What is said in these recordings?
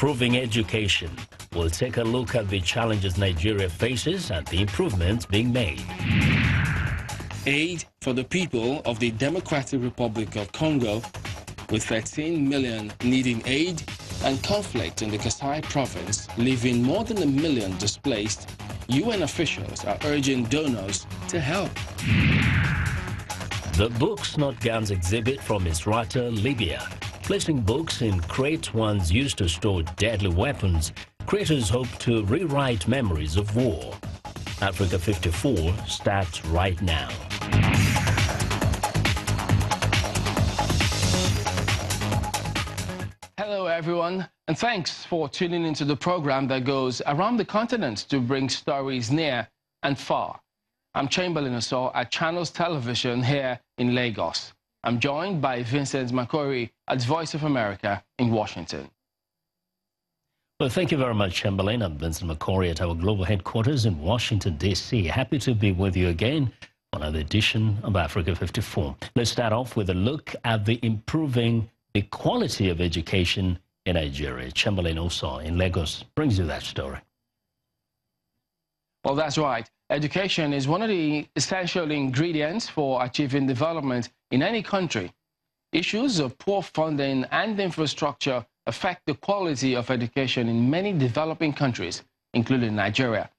Improving education. We'll take a look at the challenges Nigeria faces and the improvements being made. Aid for the people of the Democratic Republic of Congo, with 13 million needing aid, and conflict in the Kasai province, leaving more than 1 million displaced. UN officials are urging donors to help. The Books Not Guns exhibit from Misrata, Libya. Placing books in crates once used to store deadly weapons, creators hope to rewrite memories of war. Africa 54 starts right now. Hello everyone, and thanks for tuning into the program that goes around the continent to bring stories near and far. I'm Chamberlain Osor at Channels Television here in Lagos. I'm joined by Vincent Makori at Voice of America in Washington. Well, thank you very much, Chamberlain. I'm Vincent Makori at our global headquarters in Washington, D.C. Happy to be with you again on another edition of Africa 54. Let's start off with a look at the improving the quality of education in Nigeria. Chamberlain Osor in Lagos brings you that story. Well, that's right. Education is one of the essential ingredients for achieving development in any country. Issues of poor funding and infrastructure affect the quality of education in many developing countries, including Nigeria.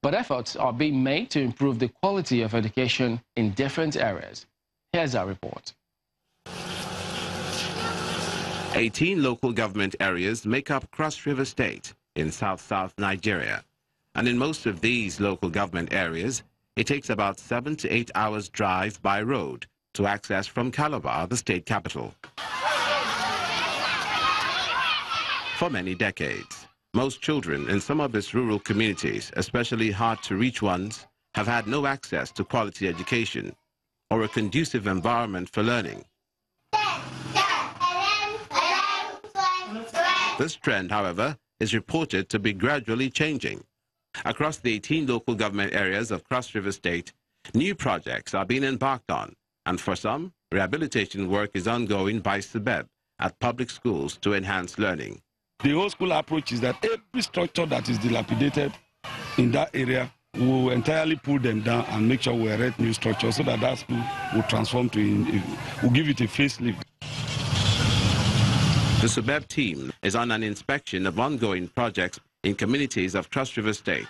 But efforts are being made to improve the quality of education in different areas. Here's our report. 18 local government areas make up Cross River State in south-south Nigeria. And in most of these local government areas, it takes about 7 to 8 hours drive by road to access from Calabar, the state capital. For many decades, most children in some of its rural communities, especially hard-to-reach ones, have had no access to quality education or a conducive environment for learning. This trend, however, is reported to be gradually changing. Across the 18 local government areas of Cross River State, new projects are being embarked on, and for some, rehabilitation work is ongoing by SUBEB at public schools to enhance learning. The whole school approach is that every structure that is dilapidated in that area, we will entirely pull them down and make sure we erect new structures so that that school will transform to, we'll give it a facelift. The SUBEB team is on an inspection of ongoing projects in communities of Cross River State.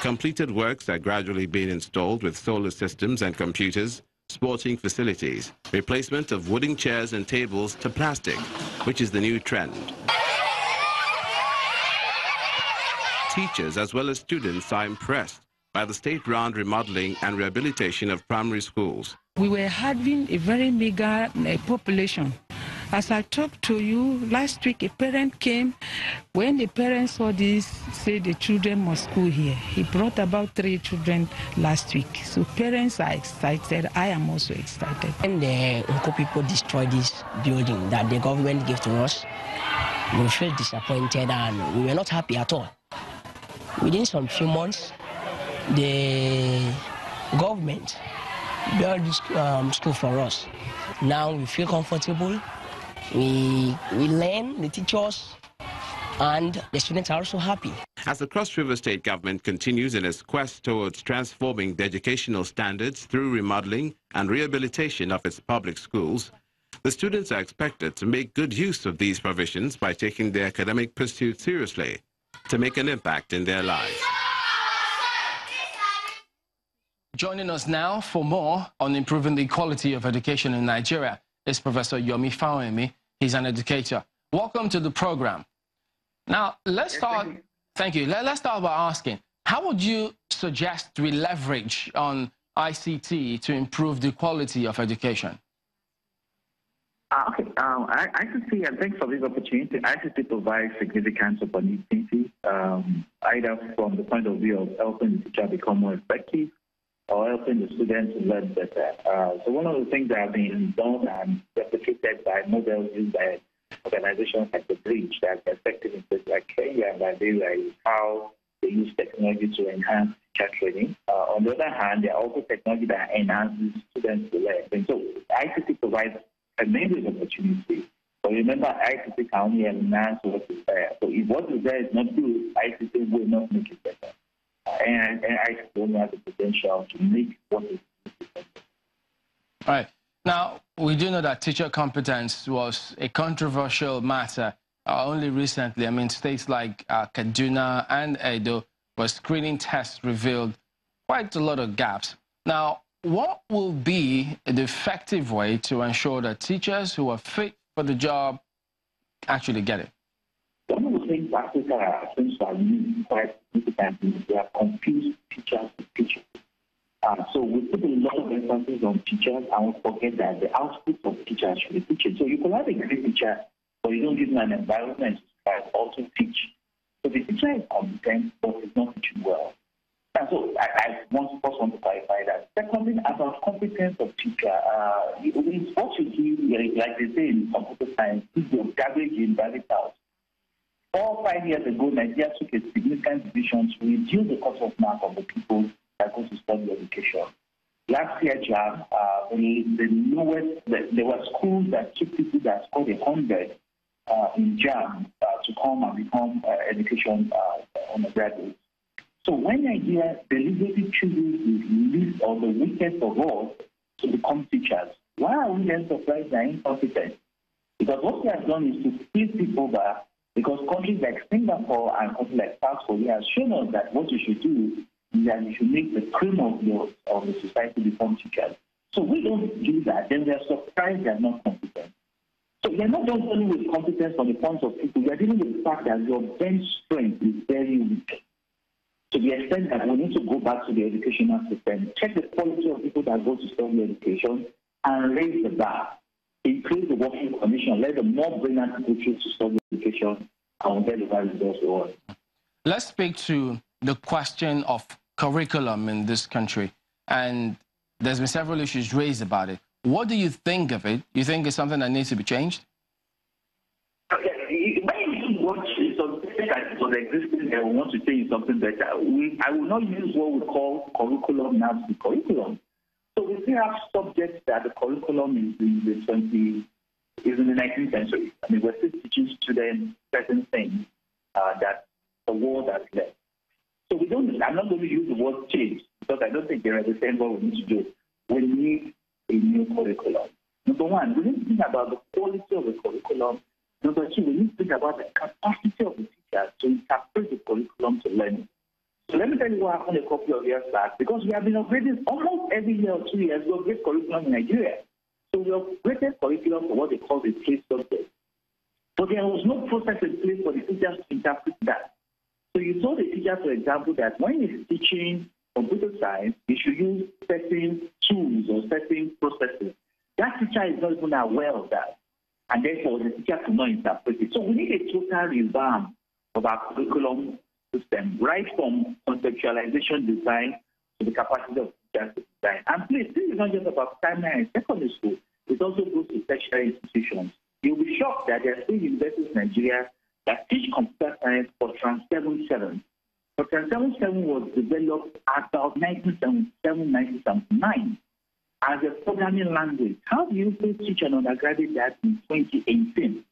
Completed works are gradually being installed with solar systems and computers, sporting facilities, replacement of wooden chairs and tables to plastic, which is the new trend. Teachers as well as students are impressed by the state-run remodeling and rehabilitation of primary schools. We were having a very meager population. As I talked to you last week, a parent came. When the parents saw this, said the children must school here. He brought about 3 children last week. So parents are excited. I am also excited. When the Nko people destroyed this building that the government gave to us, we felt disappointed and we were not happy at all. Within some few months, the government built this school for us. Now we feel comfortable. We learn, the teachers, and the students are also happy. As the Cross River State government continues in its quest towards transforming the educational standards through remodeling and rehabilitation of its public schools, the students are expected to make good use of these provisions by taking their academic pursuits seriously to make an impact in their lives. Joining us now for more on improving the quality of education in Nigeria is Professor Yomi Fawemi. He's an educator. Welcome to the program. Now, let's start. Thank you. Let's start by asking, how would you suggest we leverage on ICT to improve the quality of education? Okay. ICT, and thanks for this opportunity. ICT provides significant opportunity, either from the point of view of helping the teacher become more effective, or helping the students to learn better. So one of the things that have been done and replicated by models used by organizations like the Bridge that are effective in places like Kenya and Nigeria is how they use technology to enhance teacher training. On the other hand, there are also technology that enhances students to learn. And so ICT provides a tremendous opportunity But remember, ICT can only enhance what is there. So if what is there is not good, ICT will not make it better. And ICT only has the potential to make what is better. All right. Now, we do know that teacher competence was a controversial matter only recently. I mean, states like Kaduna and Edo, where screening tests revealed quite a lot of gaps. Now, what will be the effective way to ensure that teachers who are fit for the job actually get it? One of the things Africa seems to have used quite significantly is they have confused teachers with teachers. So we put a lot of emphasis on teachers and we forget that the output of teachers should be teaching. So you can have a great teacher, but you don't give them an environment to also teach. So the teacher is competent, but is not teaching well. And so I first want to clarify that. Secondly, about competence of teacher, it's what you do, like they say in computer science, is your garbage in, garbage out. 4 or 5 years ago, Nigeria took a significant decision to reduce the cut-off mark of the people that go to study education. Last year, JAM, there were schools that took people that scored 100 in JAM to come and become education undergraduates. So when Nigeria deliberately chooses the least or the weakest of all to become teachers, why are we then surprised they are incompetent? Because what we have done is to split people over, because countries like Singapore and countries like South Korea have shown us that what you should do is that you should make the cream of the society become teachers. So we don't do that, then we are surprised they are not competent. So we are not just dealing with competence from the point of people, we are dealing with the fact that your bench strength is very weak. To the extent that we need to go back to the educational system, check the quality of people that go to study education, and raise the bar. Increase the working condition, let the more brilliant people choose to study education, and we'll get the right results we want. Let's speak to the question of curriculum in this country. And there's been several issues raised about it. What do you think of it? You think it's something that needs to be changed? That was existing and we want to change something better. I will not use what we call curriculum now to be curriculum. So we still have subjects that the curriculum is in the 19th century. I mean, we're still teaching students certain things that the world has left. So I'm not going to use the word change because I don't think they understand what we need to do. We need a new curriculum. Number one, we need to think about the quality of the curriculum. Number two, we need to think about the capacity of the teacher to interpret the curriculum to learning. So let me tell you what happened a couple of years back, because we have been upgrading almost every year or 2 years, we upgrade curriculum in Nigeria. So we upgraded curriculum for what they call the place subject. But there was no process in place for the teachers to interpret that. So you told the teacher, for example, that when he's teaching computer science, he should use certain tools or certain processes. That teacher is not even aware of that. And therefore, the teacher cannot interpret it. So we need a total revamp of our curriculum system, right from conceptualization design to the capacity of teachers to design. And please, this is not just about primary and secondary school. It also goes to tertiary institutions. You'll be shocked that there are still universities in Nigeria that teach computer science for Trans 77. But Trans 77 was developed about 1977, 1979. As a programming language. How do you teach an undergraduate that in 2018?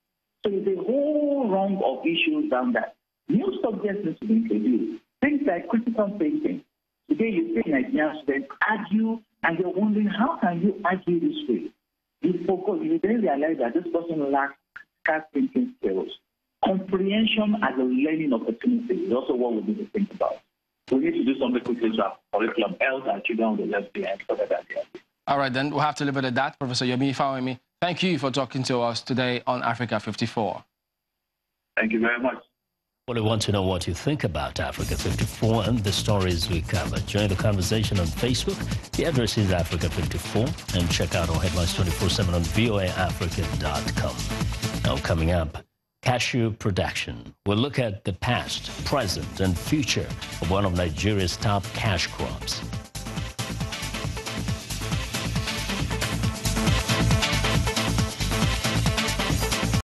So there's a whole run of issues down that. New subjects need to be introduced. Things like critical thinking. Today you see Nigerian students argue and you're wondering, how can you argue this way? You then realize that this person lacks critical thinking skills. Comprehension as a learning opportunity is also what we need to think about. We need to do something quickly to our curriculum, else our children will left behind further than they are. All right, then we'll have to leave it at that. Professor Yomi Fawemi, thank you for talking to us today on Africa 54. Thank you very much. Well, we want to know what you think about Africa 54 and the stories we cover. Join the conversation on Facebook. The address is Africa 54. And check out our headlines 24/7 on voaafrica.com. Now, coming up, cashew production. We'll look at the past, present, and future of one of Nigeria's top cash crops.